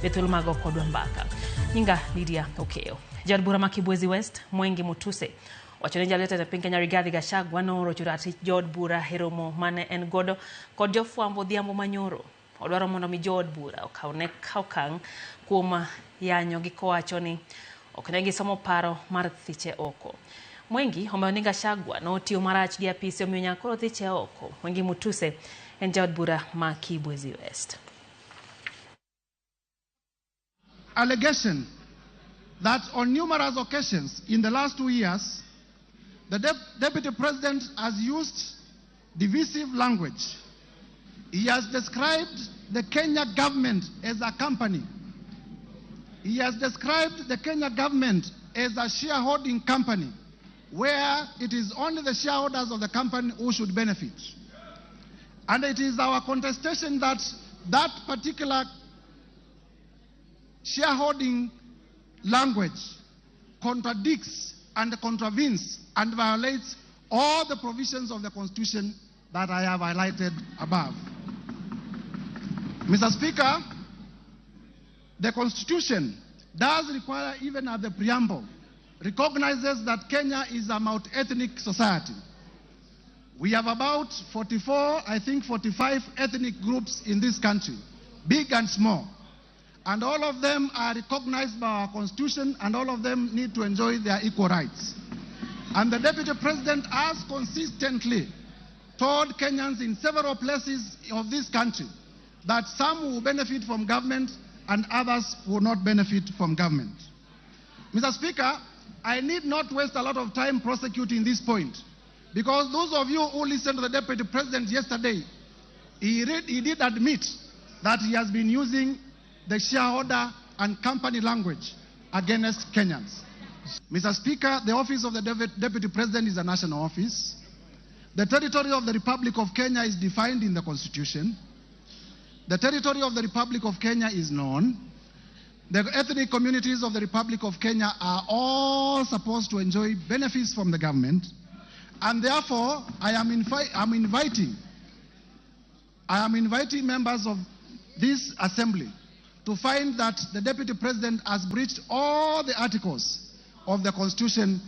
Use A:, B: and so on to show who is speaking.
A: bethul mago kodwa mbaka. Nyinga Lydia Okeo. Jaod bura Kibwezi West, Mwengi Mutuse. Owachoni jaleta te piny Kenya Rigathi Gachagua norocho ratich jood bura heromo mane en godo kod jofwambo dhiambo manyoro. Odwaro mondo mi jood bura okawne okang' kuom yanyo gi kowachoni ok ne gisomo paro mar thiche oko. Mwengi omedo ni Gachagua notiyo marach gi apisi omiyo nyakoro thiche oko. Mwengi Mutuse en jaod bura ma Kibwezi West.
B: Allegation that on numerous occasions in the last 2 years, the Deputy President has used divisive language. He has described the Kenya government as a company. He has described the Kenya government as a shareholding company, where it is only the shareholders of the company who should benefit. And it is our contestation that that particular shareholding language contradicts and contravenes and violates all the provisions of the Constitution that I have highlighted above. Mr. Speaker, the Constitution does require, even at the preamble, recognizes that Kenya is a multi-ethnic society. We have about 44, I think 45 ethnic groups in this country, big and small. And all of them are recognized by our Constitution, and all of them need to enjoy their equal rights. And the Deputy President has consistently told Kenyans in several places of this country that some will benefit from government and others will not benefit from government. Mr. Speaker, I need not waste a lot of time prosecuting this point, because those of you who listened to the Deputy President yesterday, he did admit that he has been using the shareholder and company language against Kenyans. Mr. Speaker, the office of the Deputy President is a national office. The territory of the Republic of Kenya is defined in the Constitution. The territory of the Republic of Kenya is known. The ethnic communities of the Republic of Kenya are all supposed to enjoy benefits from the government. And therefore, I am inviting members of this assembly to find that the Deputy President has breached all the articles of the Constitution